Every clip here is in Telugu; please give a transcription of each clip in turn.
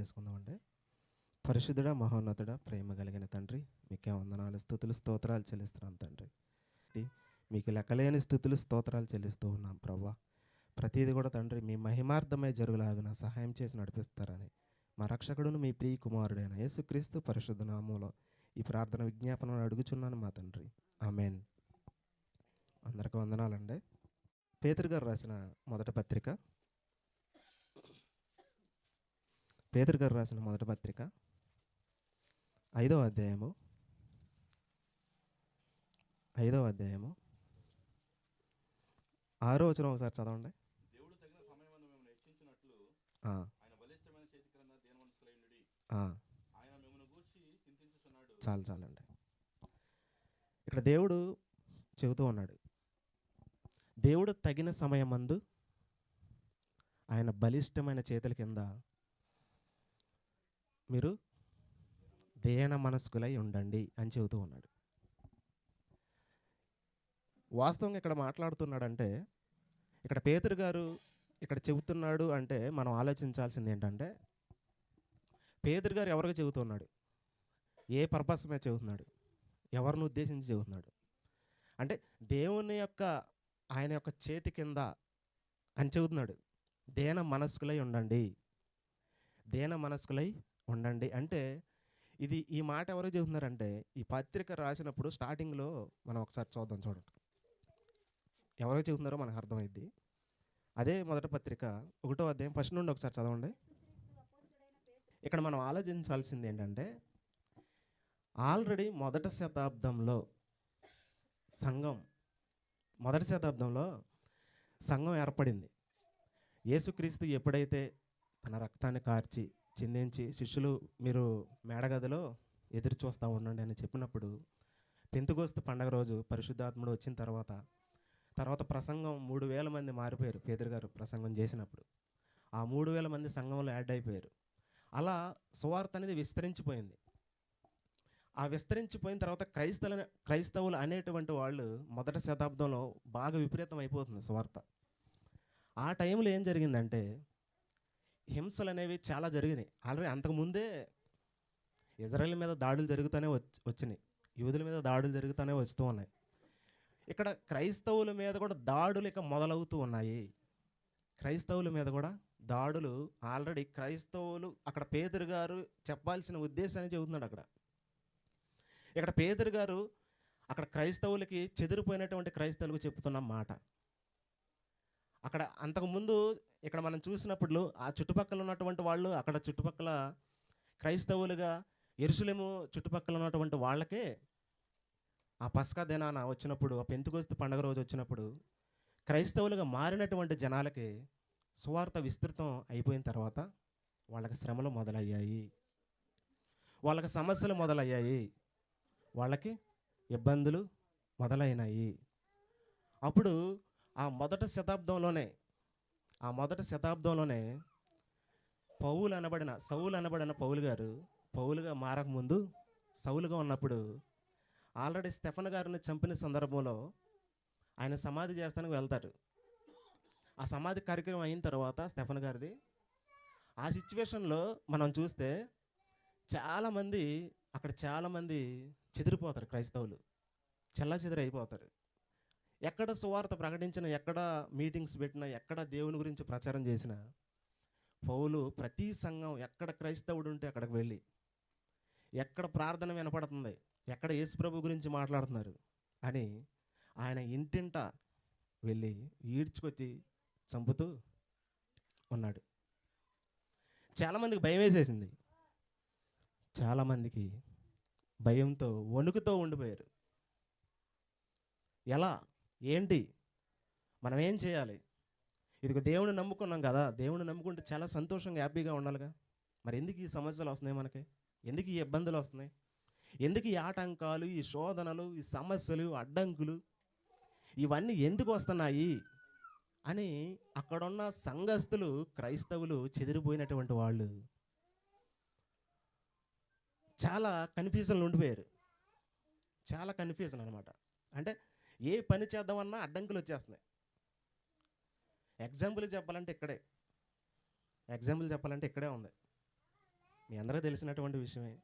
చేసుకుందామండి. పరిశుద్ధుడా, మహోన్నతుడా, ప్రేమ కలిగిన తండ్రి, మీకే వందనాలు, స్తుతులు, స్తోత్రాలు చెల్లిస్తున్నాం తండ్రి. మీకు లెక్కలేని స్తుతులు, స్తోత్రాలు చెల్లిస్తూ ఉన్నాం ప్రభా. ప్రతిదీ కూడా తండ్రి మీ మహిమార్థమై జరుగులాగిన సహాయం చేసి నడిపిస్తారని మా రక్షకుడును మీ ప్రియ కుమారుడైన యేసుక్రీస్తు పరిశుద్ధ నామములో ఈ ప్రార్థన విజ్ఞాపనను అడుగుచున్నాను మా తండ్రి. ఆమేన్. అందరికీ వందనాలండి. పేతురు గారు రాసిన మొదటి పత్రిక 5వ అధ్యాయము 6వ వచనం ఒకసారి చదవండి. దేవుడు తగిన సమయమందు మిమ్మల్ని హెచ్చించినట్లు ఆ, ఆయన బలిష్టమైన చేతి క్రింద దేని మనసులై ఉండుడి. ఆ, ఆయన మిమ్మల్ని గూర్చి చింతించుచున్నాడు. చాలండి. ఇక్కడ దేవుడు చెబుతూ ఉన్నాడు, దేవుడు తగిన సమయమందు ఆయన బలిష్టమైన చేతుల కింద మీరు దేన మనస్కులై ఉండండి అని చెబుతూ ఉన్నాడు. వాస్తవంగా ఇక్కడ మాట్లాడుతున్నాడంటే, ఇక్కడ పేతురు గారు ఇక్కడ చెబుతున్నాడు అంటే మనం ఆలోచించాల్సింది ఏంటంటే, పేతురు గారు ఎవరికి చెబుతున్నాడు, ఏ పర్పస్ మీద చెబుతున్నాడు, ఎవరిని ఉద్దేశించి చెబుతున్నాడు అంటే దేవుని యొక్క ఆయన యొక్క చేతి కింద అని చెబుతున్నాడు. దేన మనస్కులై ఉండండి, దేన మనస్కులై ఉండండి అంటే ఈ మాట ఎవరికి చెబుతున్నారంటే, ఈ పత్రిక రాసినప్పుడు స్టార్టింగ్లో మనం ఒకసారి చూడండి ఎవరికి చెబుతున్నారో మనకు అర్థమైద్ది. అదే మొదటి పత్రిక 1వ అధ్యాయం ఫస్ట్ నుండి ఒకసారి చదవండి. ఇక్కడ మనం ఆలోచించాల్సింది ఏంటంటే, ఆల్రెడీ మొదటి శతాబ్దంలో సంఘం ఏర్పడింది. యేసుక్రీస్తు ఎప్పుడైతే తన రక్తాన్ని కార్చి చిందించి శిష్యులు మీరు మేడగదిలో ఎదురు చూస్తూ ఉండండి అని చెప్పినప్పుడు, పెంతెకొస్తు పండగ రోజు పరిశుద్ధాత్ముడు వచ్చిన తర్వాత ప్రసంగం 3000 మంది మారిపోయారు. పేతురు గారు ప్రసంగం చేసినప్పుడు ఆ 3000 మంది సంఘంలో యాడ్ అయిపోయారు. అలా సువార్త అనేది విస్తరించిపోయింది. ఆ విస్తరించిపోయిన తర్వాత క్రైస్తవులు అనేటువంటి వాళ్ళు మొదటి శతాబ్దంలో బాగా విపరీతం అయిపోతుంది సువార్త. ఆ టైంలో ఏం జరిగిందంటే, హింసలు అనేవి చాలా జరిగినాయి. ఆల్రెడీ అంతకుముందే ఇజ్రాయెల్ మీద దాడులు జరుగుతూనే వచ్చినాయి, యూదుల మీద దాడులు జరుగుతూనే వస్తూ ఉన్నాయి. ఇక్కడ క్రైస్తవుల మీద కూడా దాడులు ఇక మొదలవుతూ ఉన్నాయి. క్రైస్తవుల మీద కూడా దాడులు ఆల్రెడీ క్రైస్తవులు అక్కడ పేతురు గారు చెప్పాల్సిన ఉద్దేశాన్ని చెబుతున్నాడు. ఇక్కడ పేతురు గారు అక్కడ క్రైస్తవులకి, చెదిరిపోయినటువంటి క్రైస్తవులకు చెప్తున్న మాట. అక్కడ అంతకుముందు ఇక్కడ మనం చూసినప్పుడు ఆ చుట్టుపక్కల ఉన్నటువంటి వాళ్ళు, అక్కడ చుట్టుపక్కల క్రైస్తవులుగా యెరూషలేము చుట్టుపక్కల ఉన్నటువంటి వాళ్ళకే ఆ పస్కా దినాన వచ్చినప్పుడు, ఆ పెంతెకొస్తు పండుగ రోజు వచ్చినప్పుడు క్రైస్తవులుగా మారినటువంటి జనాలకి సువార్త విస్తృతం అయిపోయిన తర్వాత వాళ్ళకి శ్రమలు మొదలయ్యాయి, వాళ్ళకి సమస్యలు మొదలయ్యాయి, వాళ్ళకి ఇబ్బందులు మొదలైనాయి. అప్పుడు ఆ మొదటి శతాబ్దంలోనే సౌలు అనబడిన పౌలు గారు పౌలుగా మారకముందు సౌలుగా ఉన్నప్పుడు ఆల్రెడీ స్టెఫెను గారిని చంపిన సందర్భంలో ఆయన సమాధి చేస్తానికి వెళ్తారు. ఆ సమాధి కార్యక్రమం అయిన తర్వాత స్టెఫెను గారిది, ఆ సిచ్యువేషన్లో మనం చూస్తే చాలామంది చెదిరిపోతారు. క్రైస్తవులు చెల్లాచెదరు అయిపోతారు. ఎక్కడ సువార్త ప్రకటించినా, ఎక్కడ మీటింగ్స్ పెట్టినా, ఎక్కడ దేవుని గురించి ప్రచారం చేసినా పౌలు ప్రతి సంఘం ఎక్కడ క్రైస్తవుడు ఉంటే అక్కడికి వెళ్ళి, ఎక్కడ ప్రార్థన వినపడుతుంది, ఎక్కడ యేసుప్రభు గురించి మాట్లాడుతున్నారు అని ఆయన ఇంటింట వెళ్ళి ఈడ్చుకొచ్చి చంపుతూ ఉన్నాడు. చాలామందికి భయం వేసేసింది, చాలామందికి భయంతో వణుకుతో ఉండిపోయారు. ఎలా, ఏంటి, మనం ఏం చేయాలి? ఇదిగో దేవుని నమ్ముకున్నాం కదా, దేవుని నమ్ముకుంటే చాలా సంతోషంగా హ్యాపీగా ఉండాలిగా, మరి ఎందుకు ఈ సమస్యలు వస్తున్నాయి మనకి, ఎందుకు ఈ ఇబ్బందులు వస్తున్నాయి, ఎందుకు ఈ ఆటంకాలు, ఈ శోధనలు, ఈ సమస్యలు, అడ్డంకులు ఇవన్నీ ఎందుకు వస్తున్నాయి అని అక్కడున్న సంఘస్థులు, క్రైస్తవులు, చెదిరిపోయినటువంటి వాళ్ళు చాలా కన్ఫ్యూజన్లో ఉండిపోయారు. చాలా కన్ఫ్యూజన్ అనమాట. అంటే ఏ పని చేద్దామన్నా అడ్డంకులు వచ్చేస్తున్నాయి. ఎగ్జాంపుల్ చెప్పాలంటే ఇక్కడే ఉంది. మీ అందరికీ తెలిసినటువంటి విషయమే.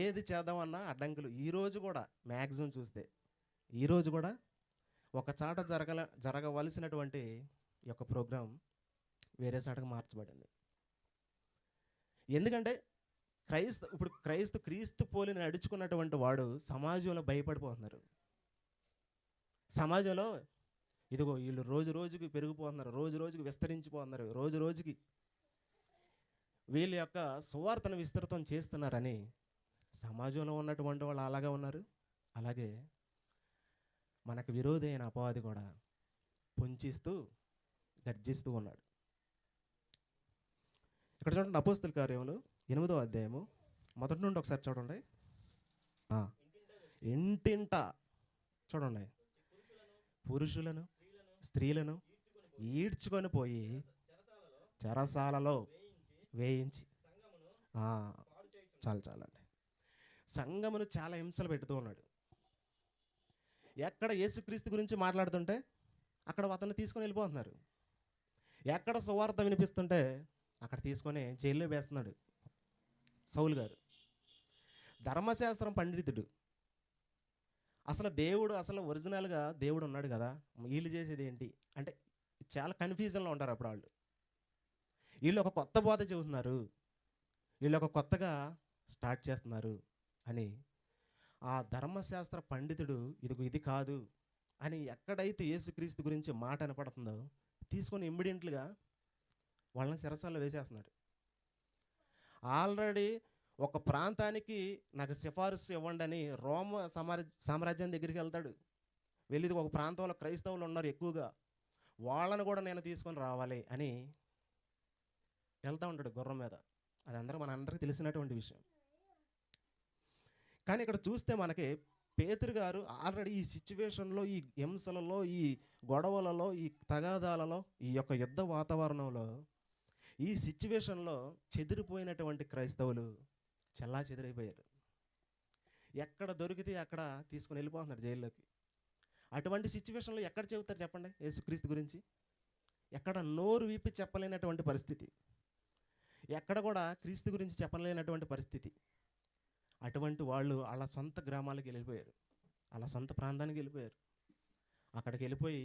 ఏది చేద్దామన్నా అడ్డంకులు. ఈరోజు కూడా మ్యాక్సిమం చూస్తే ఈరోజు కూడా ఒక చాట జరగవలసినటువంటి ఈ యొక్క ప్రోగ్రాం వేరే చాటకు మార్చబడింది. ఎందుకంటే క్రీస్తు పోలి నడుచుకున్నటువంటి వాడు సమాజంలో భయపడిపోతున్నారు. సమాజంలో ఇదిగో వీళ్ళు రోజు రోజుకి పెరిగిపోతున్నారు, రోజు రోజుకి విస్తరించిపోతున్నారు, రోజు రోజుకి వీళ్ళ యొక్క సువార్తను విస్తృతం చేస్తున్నారని సమాజంలో ఉన్నటువంటి వాళ్ళు అలాగే ఉన్నారు. అలాగే మనకు విరోధి అయిన అపవాది కూడా పొంచిస్తూ గర్జిస్తూ ఉన్నాడు. ఇక్కడ చూడండి, అపోస్తల కార్యములు 8వ అధ్యాయము మొదటి నుండి ఒకసారి చూడండి. ఇంటింట చూడండి, పురుషులను స్త్రీలను ఈడ్చుకొని పోయి చెరసాలలో వేయించి చాలండి, సంఘమును చాలా హింసలు పెడుతూ ఉన్నాడు. ఎక్కడ యేసుక్రీస్తు గురించి మాట్లాడుతుంటే అక్కడ అతన్ని తీసుకొని వెళ్ళిపోతున్నారు. ఎక్కడ సువార్త వినిపిస్తుంటే అక్కడ తీసుకొని జైల్లో వేస్తున్నాడు. సౌలు గారు ధర్మశాస్త్రం పండితుడు. అసలు ఒరిజినల్గా దేవుడు ఉన్నాడు కదా, వీళ్ళు చేసేది ఏంటి అంటే చాలా కన్ఫ్యూజన్లో ఉంటారు అప్పుడు వాళ్ళు. వీళ్ళు ఒక కొత్త బోధ చెబుతున్నారు, వీళ్ళు ఒక కొత్తగా స్టార్ట్ చేస్తున్నారు అని ఆ ధర్మశాస్త్ర పండితుడు ఇది కాదు అని ఎక్కడైతే యేసుక్రీస్తు గురించి మాట వినపడుతుందో తీసుకొని ఇమ్మీడియట్లుగా వాళ్ళని చెరసాలలో వేసేస్తున్నాడు. ఆల్రెడీ ఒక ప్రాంతానికి నాకు సిఫారసు ఇవ్వండి అని రోమ సామ్రాజ్యం దగ్గరికి వెళ్తాడు. వెళ్ళి ఒక ప్రాంతంలో క్రైస్తవులు ఉన్నారు ఎక్కువగా, వాళ్ళను కూడా నేను తీసుకొని రావాలి అని వెళ్తూ ఉంటాడు గుర్రం మీద. అది మనందరికీ తెలిసినటువంటి విషయం. కానీ ఇక్కడ చూస్తే మనకి పేతురు గారు ఆల్రెడీ ఈ సిచ్యువేషన్లో, ఈ హింసలలో, ఈ గొడవలలో, ఈ తగాదాలలో, ఈ యొక్క యుద్ధ వాతావరణంలో, ఈ సిచ్యువేషన్లో చెదిరిపోయినటువంటి క్రైస్తవులు చల్లా చెదిరైపోయారు. ఎక్కడ దొరికితే అక్కడ తీసుకుని వెళ్ళిపోతున్నారు జైల్లోకి. అటువంటి సిచ్యువేషన్లో ఎక్కడ చెబుతారు చెప్పండి యేసుక్రీస్తు గురించి? ఎక్కడ నోరు విప్పి చెప్పలేనటువంటి పరిస్థితి, ఎక్కడ కూడా క్రీస్తు గురించి చెప్పలేనటువంటి పరిస్థితి. అటువంటి వాళ్ళు వాళ్ళ సొంత గ్రామాలకు వెళ్ళిపోయారు, వాళ్ళ సొంత ప్రాంతానికి వెళ్ళిపోయారు. అక్కడికి వెళ్ళిపోయి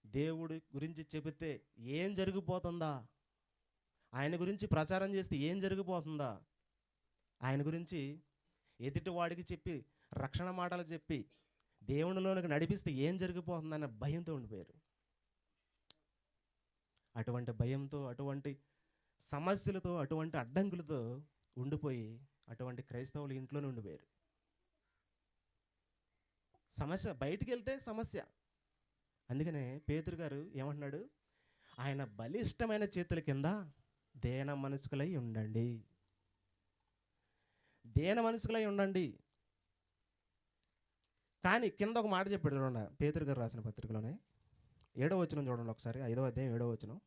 దేవుడి గురించి చెబితే ఏం జరిగిపోతుందా, ఆయన గురించి ప్రచారం చేస్తే ఏం జరిగిపోతుందా, ఆయన గురించి ఎదుటి వాడికి చెప్పి రక్షణ మాటలు చెప్పి దేవునిలోనికి నడిపిస్తే ఏం జరిగిపోతుందన్న భయంతో ఉండిపోయారు. అటువంటి భయంతో, అటువంటి సమస్యలతో, అటువంటి అడ్డంకులతో ఉండిపోయి అటువంటి క్రైస్తవులు ఇంట్లోనే ఉండిపోయారు. సమస్య బయటికి వెళ్తే సమస్య. అందుకనే పేతురు గారు ఏమంటున్నాడు? ఆయన బలిష్టమైన చేతుల కింద దేన మనసుకులై ఉండండి, దేన మనసుకులై ఉండండి. కానీ కింద ఒక మాట చెప్పాడు చూడండి, పేతురు గారు రాసిన పత్రికలోనే 7వ వచనం చూడండి ఒకసారి, 5వ అధ్యాయం 7వ వచనం.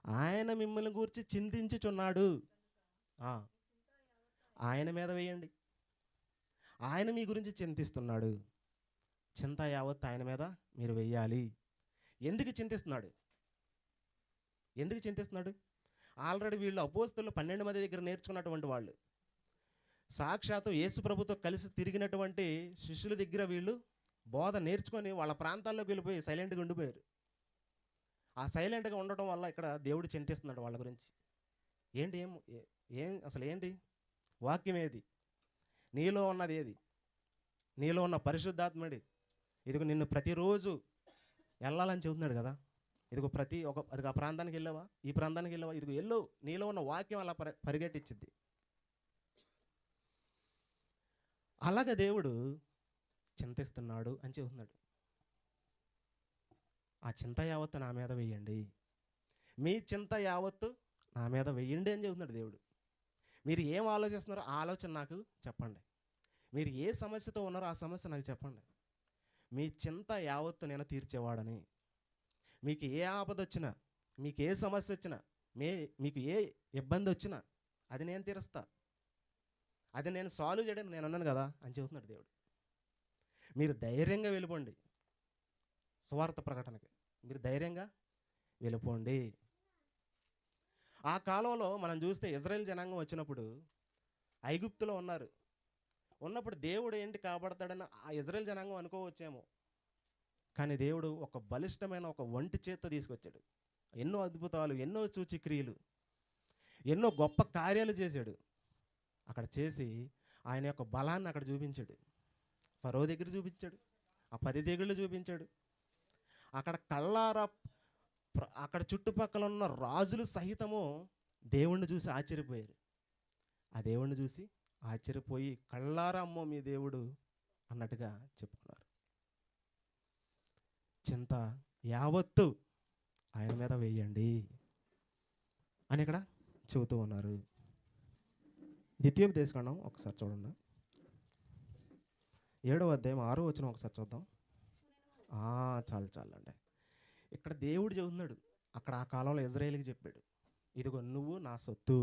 ఆయన మిమ్మల్ని గూర్చి చింతించుచున్నాడు, ఆయన మీద వేయండి. ఆయన మీ గురించి చింతిస్తున్నాడు, చింత యావత్ ఆయన మీద మీరు వెయ్యాలి. ఎందుకు చింతిస్తున్నాడు? ఆల్రెడీ వీళ్ళు అపోస్తలులు 12 మంది దగ్గర నేర్చుకున్నటువంటి వాళ్ళు, సాక్షాత్తు యేసు ప్రభుతో కలిసి తిరిగినటువంటి శిష్యుల దగ్గర వీళ్ళు బోధ నేర్చుకొని వాళ్ళ ప్రాంతాల్లోకి వెళ్ళిపోయి సైలెంట్గా ఉండిపోయారు. ఆ సైలెంట్గా ఉండటం వల్ల ఇక్కడ దేవుడు చింతిస్తున్నాడు వాళ్ళ గురించి. ఏంటి అసలు ఏంటి వాక్యం? ఏది నీలో ఉన్నది? ఏది నీలో ఉన్న పరిశుద్ధాత్మడి? ఇదిగో నిన్ను ప్రతిరోజు వెళ్ళాలని చెబుతున్నాడు కదా. ఇదిగో అది ఆ ప్రాంతానికి వెళ్ళావా, ఈ ప్రాంతానికి వెళ్ళావా, ఇదిగో వెళ్ళు, నీలో ఉన్న వాక్యం అలా పరిగెట్టించింది. అలాగే దేవుడు చింతిస్తున్నాడు అని చెబుతున్నాడు. ఆ చింత యావత్తు నా మీద వెయ్యండి, మీ చింత యావత్తు నా మీద వెయ్యండి అని చెబుతున్నాడు దేవుడు. మీరు ఏం ఆలోచిస్తున్నారో ఆ ఆలోచన నాకు చెప్పండి. మీరు ఏ సమస్యతో ఉన్నారో ఆ సమస్య నాకు చెప్పండి. మీ చింత యావత్తు నేను తీర్చేవాడని. మీకు ఏ ఆపద వచ్చినా, మీకు ఏ సమస్య వచ్చినా, మీకు ఏ ఇబ్బంది వచ్చినా అది నేను తీరుస్తా, అది నేను సాల్వ్ చేయడానికి నేను ఉన్నాను కదా అని చెబుతున్నాడు దేవుడు. మీరు ధైర్యంగా వెళ్ళిపోండి, సువార్త ప్రకటనకి మీరు ధైర్యంగా వెళ్ళిపోండి. ఆ కాలంలో మనం చూస్తే ఇజ్రాయెల్ జనాంగం వచ్చినప్పుడు ఐగుప్తులో ఉన్నప్పుడు దేవుడు ఏంటి కాపాడతాడని ఆ ఇజ్రాయెల్ జనాంగం అనుకోవచ్చేమో. కానీ దేవుడు ఒక బలిష్టమైన ఒక ఒంటి చేత్తో తీసుకొచ్చాడు. ఎన్నో అద్భుతాలు, ఎన్నో సూచక్రియలు, ఎన్నో గొప్ప కార్యాలు చేశాడు. అక్కడ చేసి ఆయన యొక్క బలాన్ని అక్కడ చూపించాడు. ఫరో దగ్గర చూపించాడు, ఆ 10 తెగుళ్ళు చూపించాడు. అక్కడ కళ్ళారా అక్కడ చుట్టుపక్కల ఉన్న రాజులు సహితము దేవుణ్ణి చూసి ఆశ్చర్యపోయారు. ఆ దేవుణ్ణి చూసి ఆశ్చర్యపోయి కళ్ళారా అమ్మో మీ దేవుడు అన్నట్టుగా చెప్పుకున్నారు. చింత యావత్తు ఆయన మీద వేయండి అని ఇక్కడ చెబుతూ ఉన్నారు. ద్వితీయోపదేశకాండం ఒకసారి చూడండి, 7వ అధ్యాయం 6వ వచనం ఒకసారి చూద్దాం. చాలండి. ఇక్కడ దేవుడు చెబుతున్నాడు, అక్కడ ఆ కాలంలో ఇజ్రాయేలుకి చెప్పాడు, ఇదిగో నువ్వు నా సొత్తు,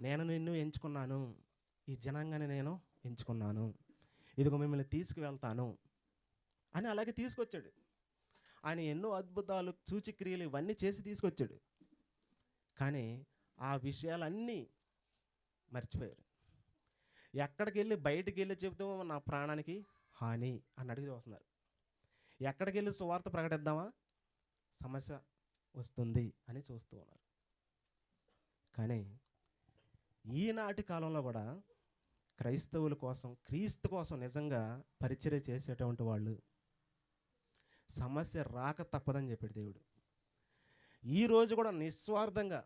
నేను నిన్ను ఎంచుకున్నాను, ఈ జనాంగాన్ని నేను ఎంచుకున్నాను, ఇదిగో మిమ్మల్ని తీసుకువెళ్తాను అని అలాగే తీసుకొచ్చాడు. ఆయన ఎన్నో అద్భుతాలు, సూచక్రియలు ఇవన్నీ చేసి తీసుకొచ్చాడు. కానీ ఆ విషయాలన్నీ మర్చిపోయారు. ఎక్కడికి వెళ్ళి బయటికి వెళ్ళి చెబుతూ నా ప్రాణానికి హాని అని అడిగి చూస్తున్నారు. ఎక్కడికి వెళ్ళి సువార్త ప్రకటిద్దామా, సమస్య వస్తుంది అని చూస్తూ ఉన్నారు. కానీ ఈనాటి కాలంలో కూడా క్రైస్తవుల కోసం, క్రీస్తు కోసం నిజంగా పరిచర్య చేసేటువంటి వాళ్ళు సమస్య రాక తప్పదని చెప్పాడు దేవుడు. ఈరోజు కూడా నిస్వార్థంగా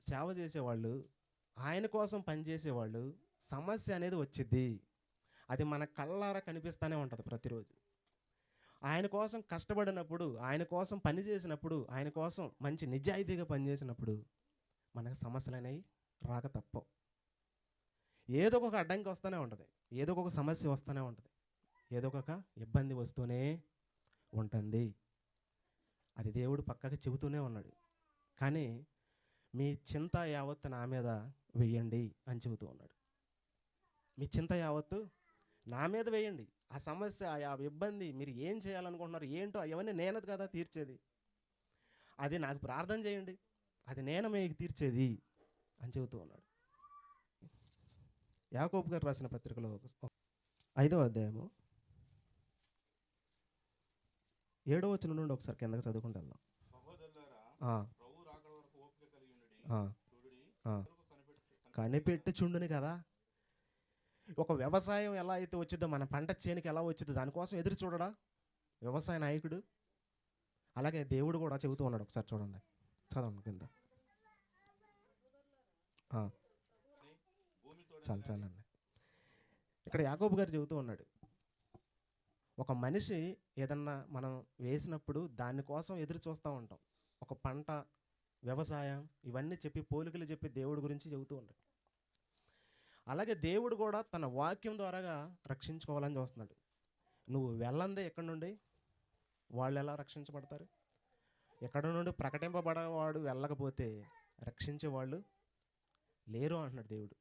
సేవ చేసేవాళ్ళు, ఆయన కోసం పనిచేసేవాళ్ళు, సమస్య అనేది వచ్చిద్ది. అది మన కళ్ళారా కనిపిస్తూనే ఉంటుంది ప్రతిరోజు. ఆయన కోసం కష్టపడినప్పుడు, ఆయన కోసం పని చేసినప్పుడు, ఆయన కోసం మంచి నిజాయితీగా పనిచేసినప్పుడు మనకు సమస్యలు అనేవి రాక తప్పవు. ఏదో ఒక అడ్డంకి వస్తూనే ఉంటుంది, ఏదో ఒక సమస్య వస్తూనే ఉంటుంది, ఏదో ఒక ఇబ్బంది వస్తూనే ఉంటుంది. అది దేవుడు పక్కకి చెబుతూనే ఉన్నాడు. కానీ మీ చింత యావత్తు నా మీద వేయండి అని చెబుతూ ఉన్నాడు. మీ చింత యావత్తు నా మీద వేయండి. ఆ సమస్య, ఆ ఇబ్బంది, మీరు ఏం చేయాలనుకుంటున్నారు ఏంటో అవన్నీ నేను కదా తీర్చేది. అది నాకు ప్రార్థన చేయండి, అది నేను మీకు తీర్చేది అని చెబుతూ ఉన్నాడు. యాకోబు గారు రాసిన పత్రికలో 5వ అధ్యాయము 7వ వచనం నుండి ఒకసారి కిందకి చదువుకుంటూ వెళ్దాం. ప్రభు రాకడ వరకు ఓపిక కలిగి ఉండుడి. చూడుడి, కనిపెట్టి చుండుని కదా. ఒక వ్యవసాయం ఎలా అయితే వచ్చిందో, మన పంట చేనికి ఎలా వచ్చిందో దానికోసం ఎదురు చూడడా వ్యవసాయ నాయకుడు? అలాగే దేవుడు కూడా చెబుతూ ఉన్నాడు. ఒకసారి చూడండి, చదవండి కింద. చాలండి. ఇక్కడ యాకోబు గారు చెబుతూ ఉన్నాడు, ఒక మనిషి ఏదన్నా మనం వేసినప్పుడు దానికోసం ఎదురు చూస్తూ ఉంటాం. ఒక పంట, వ్యవసాయం, ఇవన్నీ చెప్పి పోలికలు చెప్పి దేవుడి గురించి చెబుతూ ఉంటాడు. అలాగే దేవుడు కూడా తన వాక్యం ద్వారాగా రక్షించుకోవాలని చూస్తున్నాడు. నువ్వు వెళ్ళందే ఎక్కడి నుండి వాళ్ళు ఎలా రక్షించబడతారు? ఎక్కడి నుండి ప్రకటింపబడేవాడు వెళ్ళకపోతే రక్షించేవాళ్ళు లేరు అంటున్నాడు దేవుడు.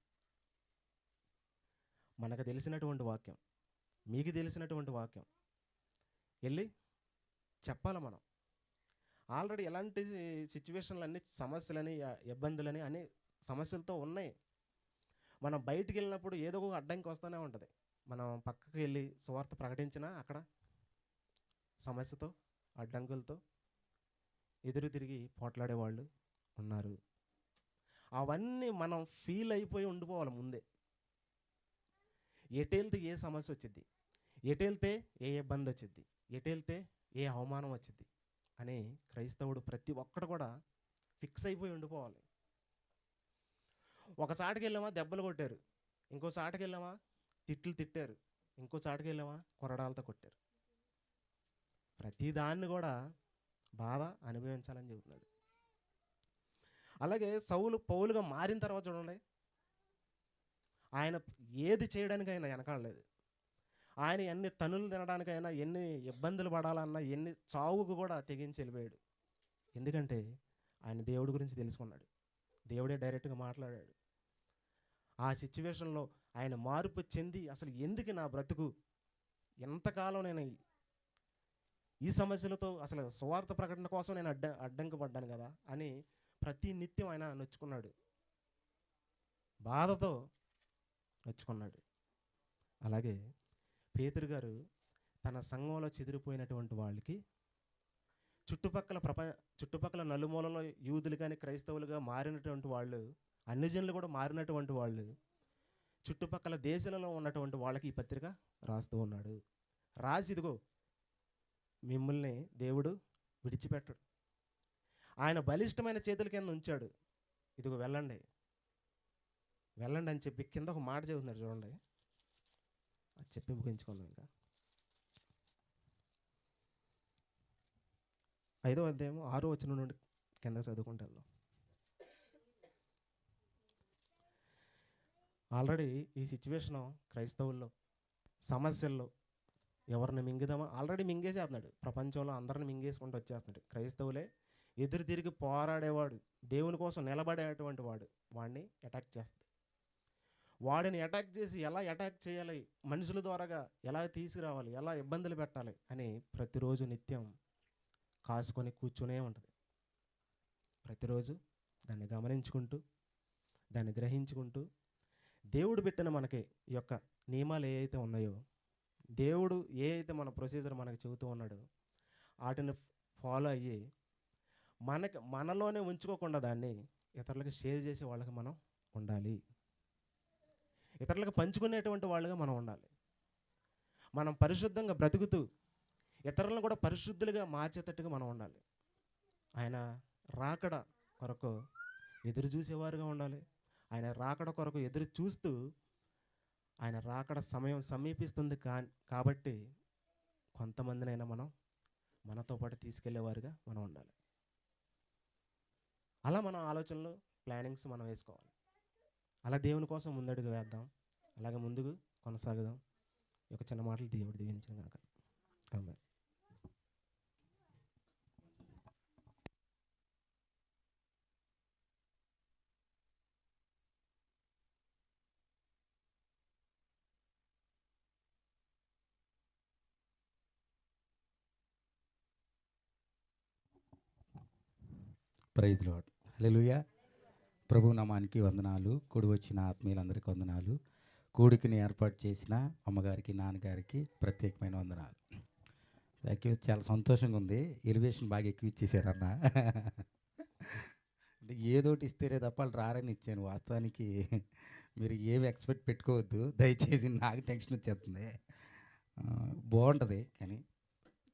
మనకు తెలిసినటువంటి వాక్యం, మీకు తెలిసినటువంటి వాక్యం వెళ్ళి చెప్పాలి మనం. ఆల్రెడీ ఎలాంటి సిచ్యువేషన్లు అన్నీ, సమస్యలని, ఇబ్బందులని అన్ని సమస్యలతో ఉన్నాయి. మనం బయటికి వెళ్ళినప్పుడు ఏదో ఒక అడ్డంకి వస్తూనే ఉంటుంది. మనం పక్కకి వెళ్ళి సువార్త ప్రకటించినా అక్కడ సమస్యతో, అడ్డంకులతో ఎదురు తిరిగి పోట్లాడే వాళ్ళు ఉన్నారు. అవన్నీ మనం ఫీల్ అయిపోయి ఉండిపోవాలి ముందే. ఎటెళ్తే ఏ సమస్య వచ్చింది, ఎటెళ్తే ఏ ఇబ్బంది వచ్చింది, ఎటెళ్తే ఏ అవమానం వచ్చింది అని క్రైస్తవుడు ప్రతి ఒక్కడు కూడా ఫిక్స్ అయిపోయి ఉండిపోవాలి. ఒక చాటుకి వెళ్ళామా దెబ్బలు కొట్టారు, ఇంకో చాటుకి వెళ్ళామా తిట్లు తిట్టారు, ఇంకో చాటుకి వెళ్ళామా కొరడాలతో కొట్టారు. ప్రతిదాన్ని కూడా బాధ అనుభవించాలని చెబుతున్నాడు. అలాగే సౌలు పౌలుగా మారిన తర్వాత చూడండి, ఆయన ఏది చేయడానికైనా వెనకాడలేదు. ఆయన ఎన్ని తనులు తినడానికైనా, ఎన్ని ఇబ్బందులు పడాలన్నా, ఎన్ని చావుకు కూడా తెగించి వెళ్ళిపోయాడు. ఎందుకంటే ఆయన దేవుడి గురించి తెలుసుకున్నాడు. దేవుడే డైరెక్ట్గా మాట్లాడాడు. ఆ సిచ్యువేషన్లో ఆయన మార్పు చెంది, అసలు ఎందుకు నా బ్రతుకు, ఎంతకాలం నేను ఈ సమస్యలతో అసలు సువార్త ప్రకటన కోసం నేను అడ్డంకి పడ్డాను కదా అని ప్రతి నిత్యం ఆయన నొచ్చుకున్నాడు, బాధతో నొచ్చుకున్నాడు. అలాగే పేతురు గారు తన సంఘంలో చెదిరిపోయినటువంటి వాళ్ళకి చుట్టుపక్కల నలుమూలలో యూదులు కానీ క్రైస్తవులుగా మారినటువంటి వాళ్ళు, అన్ని జనులు కూడా మారినటువంటి వాళ్ళు, చుట్టుపక్కల దేశాలలో ఉన్నటువంటి వాళ్ళకి ఈ పత్రిక రాస్తూ ఉన్నాడు. రాసి ఇదిగో మిమ్మల్ని దేవుడు విడిచిపెట్టడు, ఆయన బలిష్టమైన చేతుల కింద ఉంచాడు, ఇదిగో వెళ్ళండి వెళ్ళండి అని చెప్పి కింద ఒక మాట చెబుతున్నాడు చూడండి. అది చెప్పి ముగించుకుందాం. ఇంకా 5వ అధ్యాయం 6వ వచనం నుండి కింద చదువుకుంటూ వెళ్దాం. ఆల్రెడీ ఈ సిచ్యువేషను క్రైస్తవుల్లో సమస్యల్లో ఎవరిని మింగుదామా ఆల్రెడీ మింగేసేస్తున్నాడు. ప్రపంచంలో అందరిని మింగేసుకుంటూ వచ్చేస్తున్నాడు. క్రైస్తవులే ఎదురు తిరిగి పోరాడేవాడు, దేవుని కోసం నిలబడేటువంటి వాడిని అటాక్ చేస్తాడు. వాడిని అటాక్ చేసి ఎలా అటాక్ చేయాలి, మనుషుల ద్వారాగా ఎలా తీసుకురావాలి, ఎలా ఇబ్బందులు పెట్టాలి అని ప్రతిరోజు నిత్యం కాసుకొని కూర్చునే ఉంటుంది. ప్రతిరోజు దాన్ని గమనించుకుంటూ దాన్ని గ్రహించుకుంటూ దేవుడు పెట్టిన మనకి ఈ యొక్క నియమాలు ఏ అయితే ఉన్నాయో, దేవుడు ఏ అయితే మన ప్రొసీజర్ మనకు చెబుతూ ఉన్నాడో వాటిని ఫాలో అయ్యి మనలోనే ఉంచుకోకుండా దాన్ని ఇతరులకు షేర్ చేసే వాళ్ళకి మనం ఉండాలి. ఇతరులకు పంచుకునేటువంటి వాళ్ళుగా మనం ఉండాలి. మనం పరిశుద్ధంగా బ్రతుకుతూ ఇతరులను కూడా పరిశుద్ధులుగా మార్చేటట్టుగా మనం ఉండాలి. ఆయన రాకడ కొరకు ఎదురు చూసేవారుగా ఉండాలి. ఆయన రాకడ కొరకు ఎదురు చూస్తూ ఆయన రాకడ సమయం సమీపిస్తుంది కాబట్టి కొంతమందినైనా మనం మనతో పాటు తీసుకెళ్లేవారుగా మనం ఉండాలి. అలా మన ఆలోచనలు ప్లానింగ్స్ మనం వేసుకోవాలి. అలా దేవుని కోసం ముందడుగు వేద్దాం. అలాగే ముందుకు కొనసాగుదాం. ఈ యొక్క చిన్న మాటలు దేవుడు దీవించిన గాక. ఆమేన్. Praise lord. హల్లెలూయా. ప్రభు నామానికి వందనాలు. కూడి వచ్చిన ఆత్మీయులందరికీ వందనాలు. కూడికని ఏర్పాటు చేసిన అమ్మగారికి, నాన్నగారికి ప్రత్యేకమైన వందనాలు. Thank you. చాలా సంతోషంగా ఉంది. ఎలివేషన్ బాగా ఎక్కువ ఇచ్చేసారన్న. అంటే ఏదోటి ఇస్తేనే తప్ప వాళ్ళు రారని ఇచ్చాను. వాస్తవానికి మీరు ఏమి ఎక్స్పెక్ట్ పెట్టుకోవద్దు దయచేసి. నాకు టెన్షన్ వచ్చేస్తుంది. బాగుంటుంది కానీ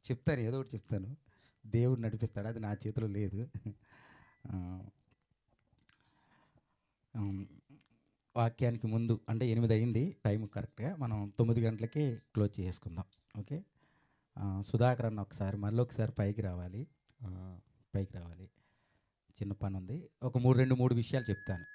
చెప్తాను, ఏదో ఒకటి చెప్తాను. దేవుడు నడిపిస్తాడు, అది నా చేతిలో లేదు. వాక్యానికి ముందు అంటే 8 అయింది టైం కరెక్ట్గా. మనం 9 గంటలకి క్లోజ్ చేసుకుందాం. ఓకే. సుధాకర్ అన్న మళ్ళీ ఒకసారి పైకి రావాలి. చిన్న పని ఉంది. ఒక 3 విషయాలు చెప్తాను.